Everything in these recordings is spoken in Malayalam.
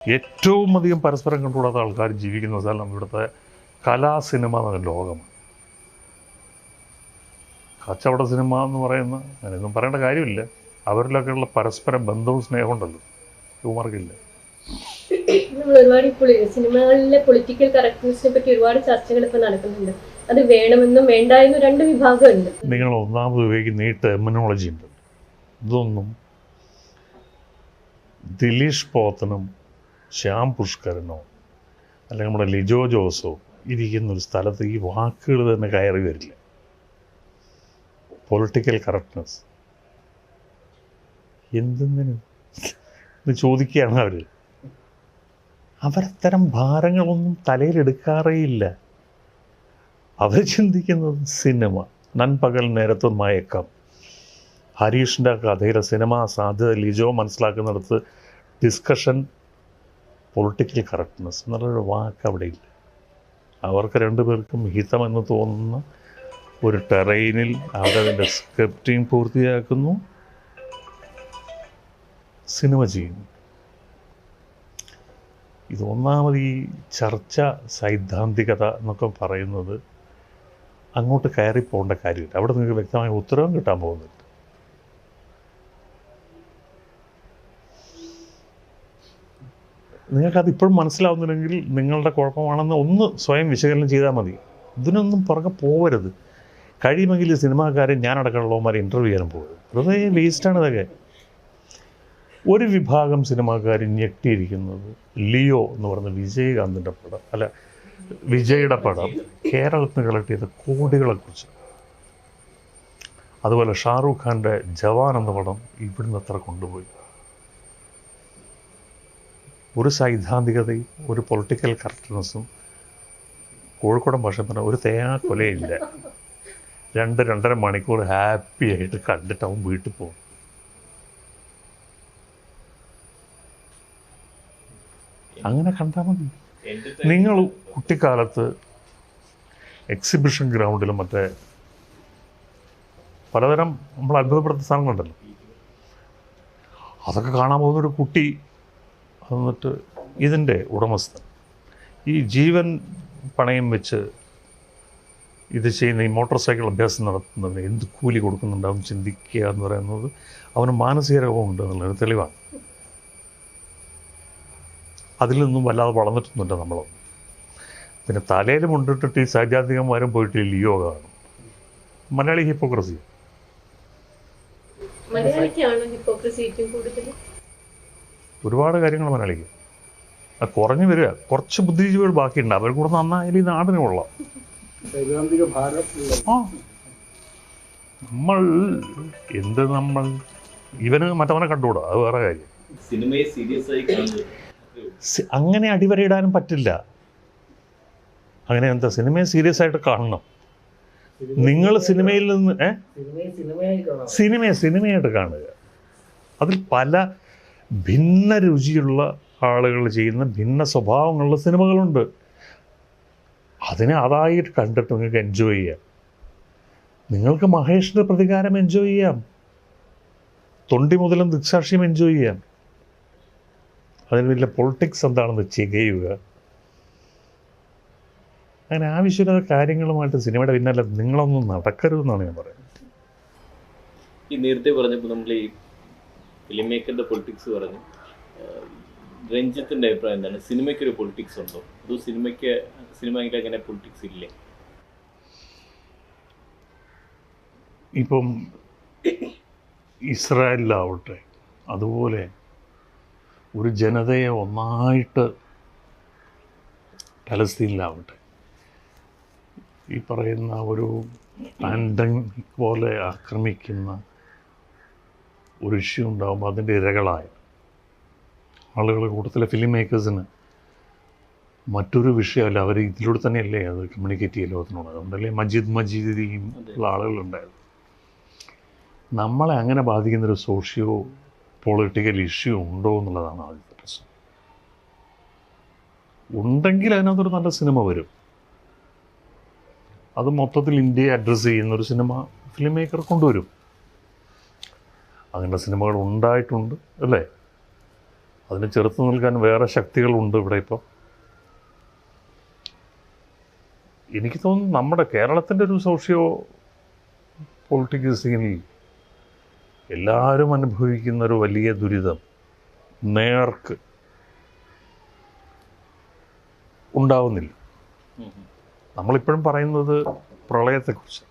ഏറ്റവും അധികം പരസ്പരം കണ്ടുകൂടാത്ത ആൾക്കാർ ജീവിക്കുന്ന സ്ഥലം ഇവിടുത്തെ സിനിമ എന്ന ലോകമാണ്. കച്ചവട സിനിമ എന്ന് പറയുന്ന അങ്ങനെയൊന്നും പറയേണ്ട കാര്യമില്ല. അവരിലൊക്കെയുള്ള പരസ്പര ബന്ധവും സ്നേഹവും ഉണ്ടല്ലോ, യുവമാർക്കില്ല. ഒരുപാട് സിനിമകളിലെ പൊളിറ്റിക്കൽ കറക്റ്റ്നെസിനെ പറ്റി ഒരുപാട് ചർച്ചകൾ ഇപ്പോൾ നടക്കുന്നുണ്ട്. അത് വേണമെന്നും വേണ്ടായെന്നും രണ്ട് വിഭാഗമുണ്ട്. നിങ്ങൾ ഒന്നാമത് ഉപയോഗിക്കുന്ന ഈ ടെർമിനോളജി ഉണ്ട്, ഇതൊന്നും ദിലീഷ് പോത്തനും ശ്യാം പുഷ്കരനോ അല്ലെങ്കിൽ നമ്മുടെ ലിജോ ജോസോ ഇരിക്കുന്നൊരു സ്ഥലത്ത് ഈ വാക്കുകൾ തന്നെ കയറി വരില്ല. പൊളിറ്റിക്കൽ കറക്റ്റ്നെസ് എന്തെന്നിന് ഇത് ചോദിക്കുകയാണ് അവർ. അവരത്തരം ഭാരങ്ങളൊന്നും തലയിലെടുക്കാറേയില്ല. അവർ ചിന്തിക്കുന്നത് സിനിമ, നൻപകൽ നേരത്തും മയക്കം, ഹരീഷിൻ്റെ കഥയിലെ സിനിമ സാധ്യത ലിജോ മനസ്സിലാക്കുന്നിടത്ത് ഡിസ്കഷൻ, പൊളിറ്റിക്കൽ കറക്റ്റ്നെസ് എന്നുള്ളൊരു വാക്ക് അവിടെ ഇല്ല. അവർക്ക് രണ്ടുപേർക്കും ഹിതമെന്ന് തോന്നുന്ന ഒരു ടെറൈനിൽ അവരതിൻ്റെ സ്ക്രിപ്റ്റിംഗ് പൂർത്തിയാക്കുന്നു, സിനിമ ചെയ്യുന്നു. ഇത് ഒന്നാമത് ഈ ചർച്ച സൈദ്ധാന്തികത എന്നൊക്കെ പറയുന്നത് അങ്ങോട്ട് കയറി പോകേണ്ട കാര്യമില്ല. അവിടെ നിങ്ങൾക്ക് വ്യക്തമായ ഉത്തരവും കിട്ടാൻ പോകുന്നില്ല. നിങ്ങൾക്കത് ഇപ്പോഴും മനസ്സിലാവുന്നില്ലെങ്കിൽ നിങ്ങളുടെ കുഴപ്പമാണെന്ന് ഒന്ന് സ്വയം വിശകലനം ചെയ്താൽ മതി. ഇതിനൊന്നും പുറകെ പോകരുത്. കഴിയുമെങ്കിൽ സിനിമാക്കാരെ ഞാനടക്കമുള്ളവന്മാരെ ഇൻ്റർവ്യൂ ചെയ്യാനും പോകരുത്. വെറുതെ വേസ്റ്റാണ് ഇതൊക്കെ. ഒരു വിഭാഗം സിനിമാക്കാർ ഞെട്ടിയിരിക്കുന്നത് ലിയോ എന്ന് പറയുന്ന വിജയകാന്തിൻ്റെ പടം, അല്ല വിജയുടെ പടം കേരളത്തിന് കളക്ട് ചെയ്ത കോടികളെക്കുറിച്ച്. അതുപോലെ ഷാറൂഖ് ഖാൻ്റെ ജവാൻ എന്ന പടം ഇവിടുന്ന് എത്ര കൊണ്ടുപോയി. ഒരു സൈദ്ധാന്തികതയും ഒരു പൊളിറ്റിക്കൽ കറക്റ്റ്നെസ്സും കോഴിക്കോടൻ ഭാഷ പറഞ്ഞാൽ ഒരു തേങ്ങ കൊലയില്ല. 2-2.5 മണിക്കൂർ ഹാപ്പി ആയിട്ട് കണ്ടിട്ട് അവൻ വീട്ടിൽ പോകും. അങ്ങനെ കണ്ടാൽ മതി. നിങ്ങൾ കുട്ടിക്കാലത്ത് എക്സിബിഷൻ ഗ്രൗണ്ടിലും മറ്റേ പലതരം നമ്മൾ അത്ഭുതപ്പെടുത്തുന്ന സാധനങ്ങളുണ്ടല്ലോ, അതൊക്കെ കാണാൻ പോകുന്നൊരു കുട്ടി എന്നിട്ട് ഇതിൻ്റെ ഉടമസ്ഥൻ ഈ ജീവൻ പണയം വെച്ച് ഇത് ചെയ്യുന്ന ഈ മോട്ടോർ സൈക്കിൾ അഭ്യാസം നടത്തുന്നതിന് എന്ത് കൂലി കൊടുക്കുന്നുണ്ടാവും ചിന്തിക്കുക എന്ന് പറയുന്നത് അവന് മാനസിക രോഗമുണ്ട് എന്നുള്ളൊരു തെളിവാണ്. അതിൽ നിന്നും വല്ലാതെ വളർന്നിട്ടൊന്നുമില്ല നമ്മളൊന്നും. പിന്നെ തലയിൽ കൊണ്ടിട്ടിട്ട് ഈ സൈദ്ധാന്തികന്മാരും പോയിട്ട് ലിയോ കാണും. മലയാളി ഹിപ്പോക്രസി. ഒരുപാട് കാര്യങ്ങൾ മലയാളിക്ക് അത് കുറഞ്ഞു വരിക. കുറച്ച് ബുദ്ധിജീവികൾ ബാക്കിയുണ്ട്, അവർ കൂടെ നന്നായാലും ഈ നാടിന് കൊള്ളാം. നമ്മൾ ഇവന് മറ്റവനെ കണ്ടുകൂടാ, അത് വേറെ കാര്യം. അങ്ങനെ അടിവരയിടാനും പറ്റില്ല. അങ്ങനെ എന്താ സിനിമയെ സീരിയസ് ആയിട്ട് കാണണം. നിങ്ങൾ സിനിമയിൽ നിന്ന് സിനിമയായിട്ട് കാണുക. അതിൽ പല ഭിന്ന രുചിയുള്ള ആളുകൾ ചെയ്യുന്ന ഭിന്ന സ്വഭാവങ്ങളുള്ള സിനിമകളുണ്ട്. അതിനെ അതായിട്ട് കണ്ടിട്ട് നിങ്ങൾക്ക് എൻജോയ് ചെയ്യാം. നിങ്ങൾക്ക് മഹേഷിൻ്റെ പ്രതികാരം എൻജോയ് ചെയ്യാം, തൊണ്ടി മുതലും ദൃക്സാക്ഷിയും എൻജോയ് ചെയ്യാം. അതിന് വലിയ പൊളിറ്റിക്സ് എന്താണെന്ന് ചെയ്യുക. അങ്ങനെ ആവശ്യമില്ലാത്ത കാര്യങ്ങളുമായിട്ട് സിനിമയുടെ പിന്നാലെ നിങ്ങളൊന്നും നടക്കരുതെന്നാണ് ഞാൻ പറയുന്നത്. ഈ നേരത്തെ പറഞ്ഞപ്പോൾ നമ്മൾ ഈ ഫിലിം മേക്കറിൻ്റെ പൊളിറ്റിക്സ് പറഞ്ഞു. രഞ്ജിത്തിൻ്റെ അഭിപ്രായം എന്താണ്? സിനിമയ്ക്കൊരു പൊളിറ്റിക്സ് ഉണ്ടോ? അതോ സിനിമയ്ക്ക് അങ്ങനെ പൊളിറ്റിക്സ് ഇല്ലേ? ഇപ്പം ഇസ്രായേലിലാവട്ടെ, അതുപോലെ ഒരു ജനതയെ ഒന്നായിട്ട് പലസ്തീനിലാവട്ടെ, ഈ പറയുന്ന ഒരു പാൻഡമിക് പോലെ ആക്രമിക്കുന്ന ഒരു ഇഷ്യൂ ഉണ്ടാകുമ്പോൾ അതിൻ്റെ ഇരകളായ ആളുകളുടെ കൂട്ടത്തിലെ ഫിലിം മേക്കേഴ്സിന് മറ്റൊരു വിഷയമല്ല, അവർ ഇതിലൂടെ തന്നെയല്ലേ അത് കമ്മ്യൂണിക്കേറ്റ് ചെയ്യുക ലോകത്തിനോട്. അതുകൊണ്ടല്ലേ മജീദിയും ഉള്ള ആളുകളുണ്ടായത്. നമ്മളെ അങ്ങനെ ബാധിക്കുന്നൊരു സോഷ്യോ പൊളിറ്റിക്കൽ ഇഷ്യൂ ഉണ്ടോ എന്നുള്ളതാണ് ആദ്യത്തെ പ്രശ്നം. ഉണ്ടെങ്കിൽ അതിനകത്തൊരു നല്ല സിനിമ വരും. അത് മൊത്തത്തിൽ ഇന്ത്യയെ അഡ്രസ്സ് ചെയ്യുന്നൊരു സിനിമ ഫിലിം മേക്കർ കൊണ്ടുവരും. അങ്ങനെയുള്ള സിനിമകൾ ഉണ്ടായിട്ടുണ്ട് അല്ലേ? അതിനെ ചെറുത്ത് നിൽക്കാൻ വേറെ ശക്തികളുണ്ട് ഇവിടെ ഇപ്പോൾ. എനിക്ക് തോന്നുന്നു നമ്മുടെ കേരളത്തിൻ്റെ ഒരു സോഷ്യോ പൊളിറ്റിക്കൽ സീനിൽ എല്ലാവരും അനുഭവിക്കുന്ന ഒരു വലിയ ദുരിതം നേർക്ക് ഉണ്ടാവുന്നില്ല. നമ്മളിപ്പോഴും പറയുന്നത് പ്രളയത്തെക്കുറിച്ച്,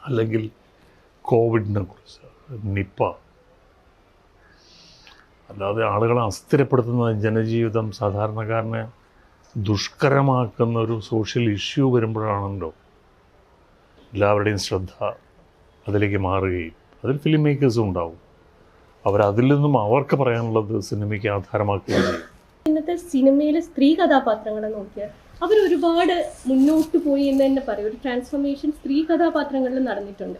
അല്ലെങ്കിൽ കോവിഡിനെ കുറിച്ച്, നിപ്പ. അല്ലാതെ ആളുകളെ അസ്ഥിരപ്പെടുത്തുന്ന ജനജീവിതം, സാധാരണക്കാരനെ ദുഷ്കരമാക്കുന്ന ഒരു സോഷ്യൽ ഇഷ്യൂ വരുമ്പോഴാണല്ലോ എല്ലാവരുടെയും ശ്രദ്ധ അതിലേക്ക് മാറുകയും അതിൽ ഫിലിം മേക്കേഴ്സും ഉണ്ടാവും. അവരതിൽ നിന്നും അവർക്ക് പറയാനുള്ളത് സിനിമയ്ക്ക് ആധാരമാക്കുകയും ചെയ്യും. ഇന്നത്തെ സിനിമയിലെ സ്ത്രീ കഥാപാത്രങ്ങളെ നോക്കിയാൽ അവർ ഒരുപാട് മുന്നോട്ട് പോയി എന്ന് തന്നെ പറയും. ഒരു ട്രാൻസ്ഫോർമേഷൻ സ്ത്രീ കഥാപാത്രങ്ങളിൽ നടന്നിട്ടുണ്ട്.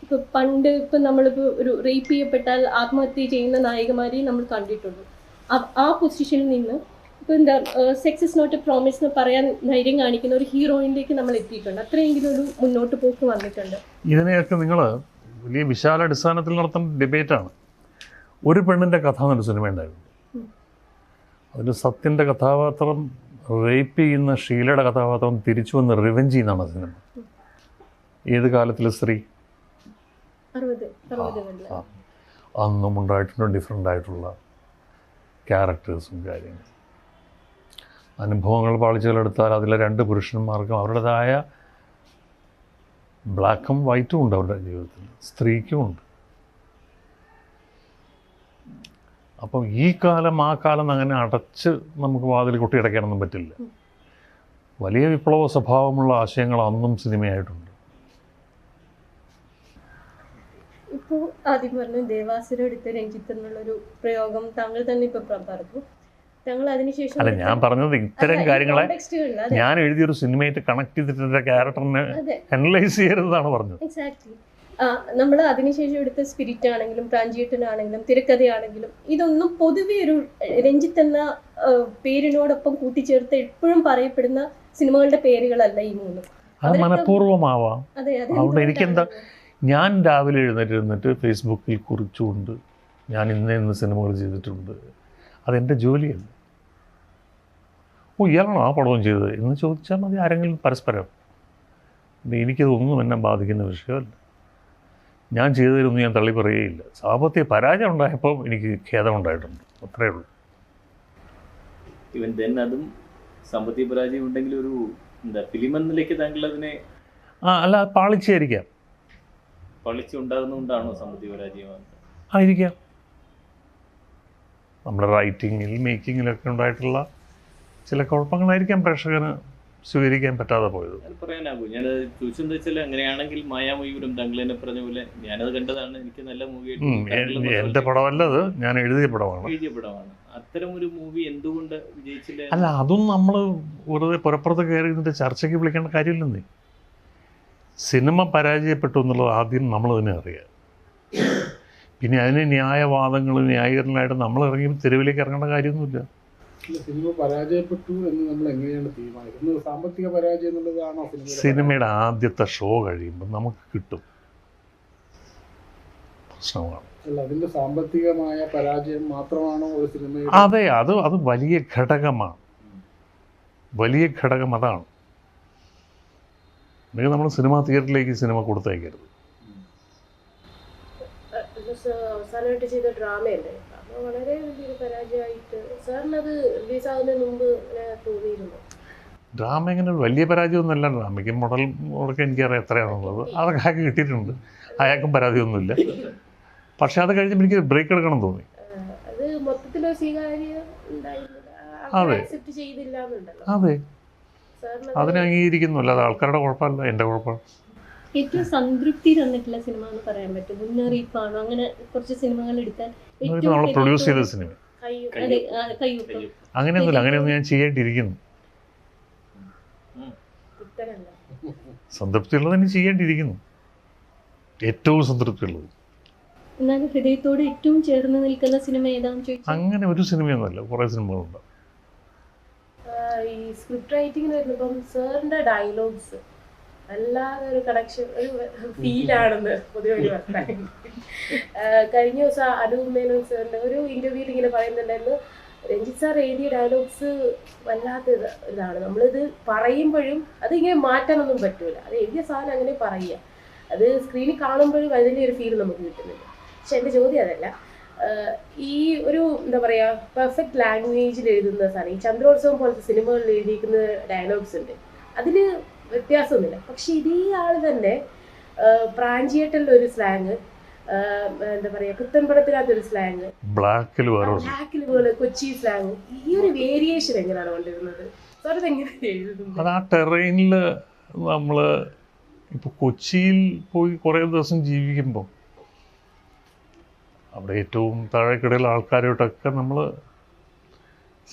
ഇപ്പോൾ പണ്ട് നമ്മളിപ്പോൾ ഒരു റേപ്പ് ചെയ്യപ്പെട്ടാൽ ആത്മഹത്യ ചെയ്യുന്ന നായികമാരെയും നമ്മൾ കണ്ടിട്ടുണ്ട്. ആ പൊസിഷനിൽ നിന്ന് ഇപ്പോൾ എന്താ sex is not a promise എന്ന് പറയാൻ ധൈര്യം കാണിക്കുന്ന ഒരു ഹീറോയിനിലേക്ക് നമ്മൾ എത്തിയിട്ടുണ്ട്. അത്രയെങ്കിലും ഒരു മുന്നോട്ട് പോക്ക് വന്നിട്ടുണ്ട്. ഇതിനെയൊക്കെ നിങ്ങൾ വലിയ വിശാല അടിസ്ഥാനത്തിൽ നടത്തുന്ന ഡിബേറ്റാണ്. ഒരു പെണ്ണിൻ്റെ കഥ എന്നൊരു സിനിമ ഉണ്ടായിരുന്നു. അതിൽ സത്യൻ്റെ കഥാപാത്രം റേപ്പ് ചെയ്യുന്ന ഷീലയുടെ കഥാപാത്രം തിരിച്ചു വന്ന് റിവെഞ്ച് ചെയ്യുന്നതാണ് സിനിമ. ഏത് കാലത്തിലെ സ്ത്രീ? അന്നും ഉണ്ടായിട്ടുള്ള ഡിഫറെൻ്റ് ആയിട്ടുള്ള ക്യാരക്ടേഴ്സും കാര്യങ്ങളും. അനുഭവങ്ങൾ പാളിച്ചകളെടുത്താൽ അതിലെ രണ്ട് പുരുഷന്മാർക്കും അവരുടേതായ ബ്ലാക്കും വൈറ്റും ഉണ്ട് അവരുടെ ജീവിതത്തിൽ, സ്ത്രീക്കും ഉണ്ട്. അപ്പം ഈ കാലം ആ കാലം അങ്ങനെ അടച്ച് നമുക്ക് വാതിൽ കൊട്ടിയടയ്ക്കാനൊന്നും പറ്റില്ല. വലിയ വിപ്ലവ സ്വഭാവമുള്ള ആശയങ്ങൾ അന്നും സിനിമയായിട്ടുണ്ട്. ഇപ്പോൾ ആദ്യം പറഞ്ഞു ദേവാസുരം എടുത്ത് രഞ്ജിത്ത് എന്നുള്ളൊരു പ്രയോഗം താങ്കൾ തന്നെ ഇപ്പൊ പറഞ്ഞു. താങ്കൾ അതിനുശേഷം അല്ല, ഞാൻ പറഞ്ഞത് ഇത്തരം കാര്യങ്ങളെ ഞാൻ എഴുതിയൊരു സിനിമയായിട്ട് കണക്ട് ചെയ്തിട്ട് ക്യാരക്ടറിനെ അനലൈസ് ചെയ്യരുതെന്നാണ് പറഞ്ഞത്. എക്സാക്ട്ലി. നമ്മൾ അതിനുശേഷം എടുത്ത സ്പിരിറ്റ് ആണെങ്കിലും പ്രാഞ്ചിയേട്ടനാണെങ്കിലും തിരക്കഥയാണെങ്കിലും ഇതൊന്നും പൊതുവെ ഒരു രഞ്ജിത്ത് എന്ന പേരിനോടൊപ്പം കൂട്ടിച്ചേർത്ത് എപ്പോഴും പറയപ്പെടുന്ന സിനിമകളുടെ പേരുകളല്ല ഈ മൂന്നും. അത് മനഃപൂർവ്വമാവാം. അതുകൊണ്ട് എനിക്കെന്താ, ഞാൻ രാവിലെ എഴുന്നേറ്റ് ഫേസ്ബുക്കിൽ കുറിച്ചുകൊണ്ട് ഞാൻ ഇന്ന് സിനിമകൾ ചെയ്തിട്ടുണ്ട്, അതെൻ്റെ ജോലിയല്ല. ഓ, ഇയാളാണോ ആ പടവും ചെയ്തത് എന്ന് ചോദിച്ചാൽ മതി ആരെങ്കിലും പരസ്പരം. എനിക്കതൊന്നും എന്നെ ബാധിക്കുന്ന വിഷയമല്ല. ഞാൻ ചെയ്തതിലൊന്നും ഞാൻ തള്ളി പറയുകയില്ല. സാമ്പത്തിക പരാജയം ഉണ്ടായപ്പോൾ എനിക്ക് ഖേദമുണ്ടായിട്ടുണ്ട്, അത്രയേ ഉള്ളൂ. ഇവൻ തന്നെ അതും സാമ്പത്തിക പരാജയം ഉണ്ടെങ്കിൽ ഒരു എന്താ ഫിലിം എന്നതിലേക്ക് താങ്കൾ അതിനെ അല്ല, പാളിച്ചായിരിക്കാം. പാളിച്ച ഉണ്ടാകുന്നതുകൊണ്ടാണോ സാമ്പത്തിക പരാജയം? ആയിരിക്കാം. നമ്മുടെ റൈറ്റിങ്ങിൽ മേക്കിങ്ങിലൊക്കെ ഉണ്ടായിട്ടുള്ള ചില കുഴപ്പങ്ങളായിരിക്കാം പ്രേക്ഷകന് സ്വീകരിക്കാൻ പറ്റാതെ പോയത്. പറയാനാകും. ഞാനത് ചോദിച്ചെന്താ വെച്ചാൽ അങ്ങനെയാണെങ്കിൽ മായാമയൂരം താങ്കൾ തന്നെ പറഞ്ഞ പോലെ ഞാനത് കണ്ടതാണ്, എനിക്ക് നല്ല മൂവിയായിട്ട്. എൻ്റെ പടമല്ലത്, ഞാൻ എഴുതിയ പടമാണ്. എഴുതിയ പടമാണ്. അത്തരം ഒരു മൂവി എന്തുകൊണ്ട് വിജയിച്ചില്ല? അല്ല, അതും നമ്മൾ വെറുതെ പുറപ്പുറത്ത് കയറി ഇതിൻ്റെ ചർച്ചയ്ക്ക് വിളിക്കേണ്ട കാര്യമില്ലെന്നേ. സിനിമ പരാജയപ്പെട്ടു എന്നുള്ളത് ആദ്യം നമ്മൾ തന്നെ അറിയാം. പിന്നെ അതിന് ന്യായവാദങ്ങളും ന്യായീകരണമായിട്ട് നമ്മൾ ഇറങ്ങി തെരുവിലേക്ക് ഇറങ്ങേണ്ട കാര്യമൊന്നുമില്ല. സിനിമ പരാജയപ്പെട്ടു എന്ന് നമ്മൾ എങ്ങനെയാണ് തീരുമാനിക്കുന്നത്? സാമ്പത്തിക പരാജയം എന്നുള്ളതാണോ? സിനിമയുടെ ആദ്യത്തെ ഷോ കഴിയുമ്പോൾ നമുക്ക് കിട്ടും, പ്രശ്നമാണ്. അല്ല, അതിന്റെ സാമ്പത്തികമായ പരാജയം മാത്രമാണോ ഒരു സിനിമ? അതെ, അത് വലിയ ഘടകമാണ്. വലിയ ഘടകം അതാണ്. അല്ലെങ്കിൽ നമ്മൾ സിനിമാ തിയേറ്ററിലേക്ക് സിനിമ കൊടുത്തയക്കരുത്. അവസാനമായിട്ട് ചെയ്ത ഡ്രാമയല്ലേ, അപ്പോൾ വളരെ വലിയൊരു പരാജയമായിട്ട് സാറിനത് റിലീസാകുന്നതിന് മുമ്പ് തോന്നിയിരുന്നു? ഡ്രാമ ഇങ്ങനെ ഒരു വലിയ പരാജയമൊന്നുമല്ല. ഡ്രാമയ്ക്ക് മുടക്കം എനിക്കറിയാം എത്രയാണെന്നുള്ളത്. അതൊക്കെ അയാൾക്ക് കിട്ടിയിട്ടുണ്ട്. അയാൾക്കും പരാതിയൊന്നുമില്ല. പക്ഷെ അത് കഴിഞ്ഞപ്പോൾ എനിക്ക് ബ്രേക്ക് എടുക്കണം തോന്നി. അത് മൊത്തത്തിലൊരു സ്വീകാര്യം അക്സെപ്റ്റ് ചെയ്തില്ല എന്നുണ്ടല്ലോ. അതെ, അതിനെ അംഗീകരിക്കുന്നു. അല്ലാതെ ആൾക്കാരുടെ കുഴപ്പമല്ല, എൻ്റെ കുഴപ്പമാണ്. ഏറ്റവും സംതൃപ്തി തന്നിട്ടുള്ള സിനിമ എന്ന് പറയാൻ പറ്റും? മുന്നറിയിപ്പാണോ? അങ്ങനെ കുറച്ച് സിനിമകൾ എടുത്താൽ നമ്മൾ പ്രൊഡ്യൂസ് ചെയ്ത സിനിമ അങ്ങനെയൊന്നുമില്ല. അങ്ങനെയൊന്നും ഞാൻ ചെയ്യേണ്ടിയിരിക്കുന്നു. സംതൃപ്തിയുള്ളത് എനിക്ക് ചെയ്യേണ്ടിയിരിക്കുന്നു. ഏറ്റവും സംതൃപ്തിയുള്ളത്. എന്നാലും ഹൃദയത്തോട് ഏറ്റവും ചേർന്ന് നിൽക്കുന്ന സിനിമ ഏതാണെന്ന് ചോദിച്ചാൽ അങ്ങനെ ഒരു സിനിമയൊന്നുമല്ല, കുറേ സിനിമകളുണ്ട്. ഈ സ്ക്രിപ്റ്റ് റൈറ്റിംഗിന് വരുമ്പം സാറിൻ്റെ ഡയലോഗ്സ് അല്ലാതെ ഒരു കണക്ഷൻ ഒരു ഫീലാണെന്ന് പൊതുവെ ഒരു അഭിപ്രായം. കഴിഞ്ഞ ദിവസം അനൂപ് മേനോൻ സാറിന്റെ ഒരു ഇന്റർവ്യൂവിൽ ഇങ്ങനെ പറയുന്നുണ്ടായിരുന്നു, രഞ്ജിത്ത് സാർ എഴുതിയ ഡയലോഗ്സ് വല്ലാത്ത ഇതാണ്, നമ്മളിത് പറയുമ്പോഴും അതിങ്ങനെ മാറ്റാനൊന്നും പറ്റൂല, അത് എഴുതിയ സാധനം അങ്ങനെ പറയുക, അത് സ്ക്രീനിൽ കാണുമ്പോഴും അതിൻ്റെ ഒരു ഫീൽ നമുക്ക് കിട്ടുന്നില്ല. പക്ഷെ എൻ്റെ ചോദ്യം അതല്ല, ഈ ഒരു എന്താ പറയുക പെർഫെക്റ്റ് ലാംഗ്വേജിൽ എഴുതുന്ന സാധനം, ഈ ചന്ദ്രോത്സവം പോലത്തെ സിനിമകളിൽ എഴുതിയിരിക്കുന്ന ഡയലോഗ്സ് ഉണ്ട്, അതിൽ വ്യത്യാസമൊന്നുമില്ല. പക്ഷെ ഇതേ ആൾ തന്നെ പ്രാഞ്ചിയേട്ടലിൻ്റെ ഒരു സ്ലാങ്, എന്താ പറയുക പുത്തൻപടത്തിനകത്തൊരു സ്ലാങ്, ബ്ലാക്കിൽ പോലെ കൊച്ചി സ്ലാങ്, ഈ ഒരു വേരിയേഷൻ എങ്ങനെയാണ് കൊണ്ടിരുന്നത് സാർ? ഇതെങ്ങനെ എഴുതുന്നത്? അത് ആ ടെറൈനിൽ നമ്മൾ ഇപ്പോൾ കൊച്ചിയിൽ പോയി കുറേ ദിവസം ജീവിക്കുമ്പോൾ അവിടെ ഏറ്റവും താഴേക്കിടയിലുള്ള ആൾക്കാരോട്ടൊക്കെ നമ്മൾ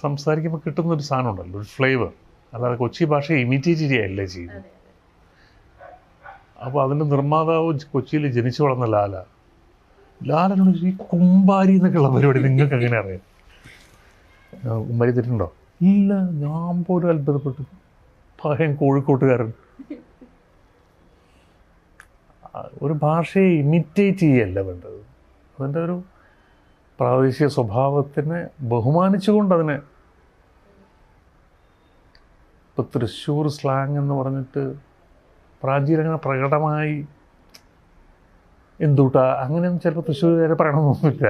സംസാരിക്കുമ്പോൾ കിട്ടുന്നൊരു സാധനം ഉണ്ടല്ലോ, ഒരു ഫ്ലേവർ. അല്ലാതെ കൊച്ചി ഭാഷയെ ഇമിറ്റേറ്റ് ചെയ്യുകയല്ലേ ചെയ്യുന്നത്. അപ്പോൾ അതിൻ്റെ നിർമ്മാതാവ് കൊച്ചിയിൽ ജനിച്ചു വളർന്ന ലാലനോട് ഈ കുമ്പാരി എന്നൊക്കെയുള്ള പരിപാടി നിങ്ങൾക്ക് എങ്ങനെ അറിയാം? കുമ്പാരി തെറ്റുണ്ടോ? ഇല്ല, ഞാൻ പോലും അത്ഭുതപ്പെട്ടു. പകൻ കോഴിക്കോട്ടുകാരൻ ഒരു ഭാഷയെ ഇമിറ്റേറ്റ് ചെയ്യല്ല വേണ്ടത്, അതിൻ്റെ ഒരു പ്രാദേശിക സ്വഭാവത്തിനെ ബഹുമാനിച്ചുകൊണ്ട് അതിനെ. ഇപ്പോൾ തൃശ്ശൂർ സ്ലാങ് എന്ന് പറഞ്ഞിട്ട് പ്രാചീനങ്ങനെ പ്രകടമായി എന്തുട്ടാ അങ്ങനെയൊന്നും ചിലപ്പോൾ തൃശ്ശൂർകാരെ പറയണമെന്നൊന്നുമില്ല.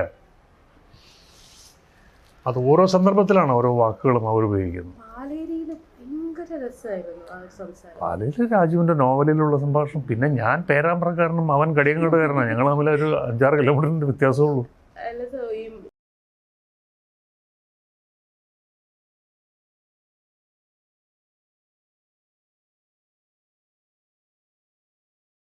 അത് ഓരോ സന്ദർഭത്തിലാണ് ഓരോ വാക്കുകളും അവർ ഉപയോഗിക്കുന്നത്. പാലയിൽ രാജുവിൻ്റെ നോവലിലുള്ള സംഭാഷണം, പിന്നെ ഞാൻ പേരാമ്പ്രക്കാരനും അവൻ കടിയങ്കോട്ടുകാരനാണ്, ഞങ്ങൾ തമ്മിൽ ഒരു 5-6 കിലോമീറ്ററിൻ്റെ വ്യത്യാസമുള്ളൂ.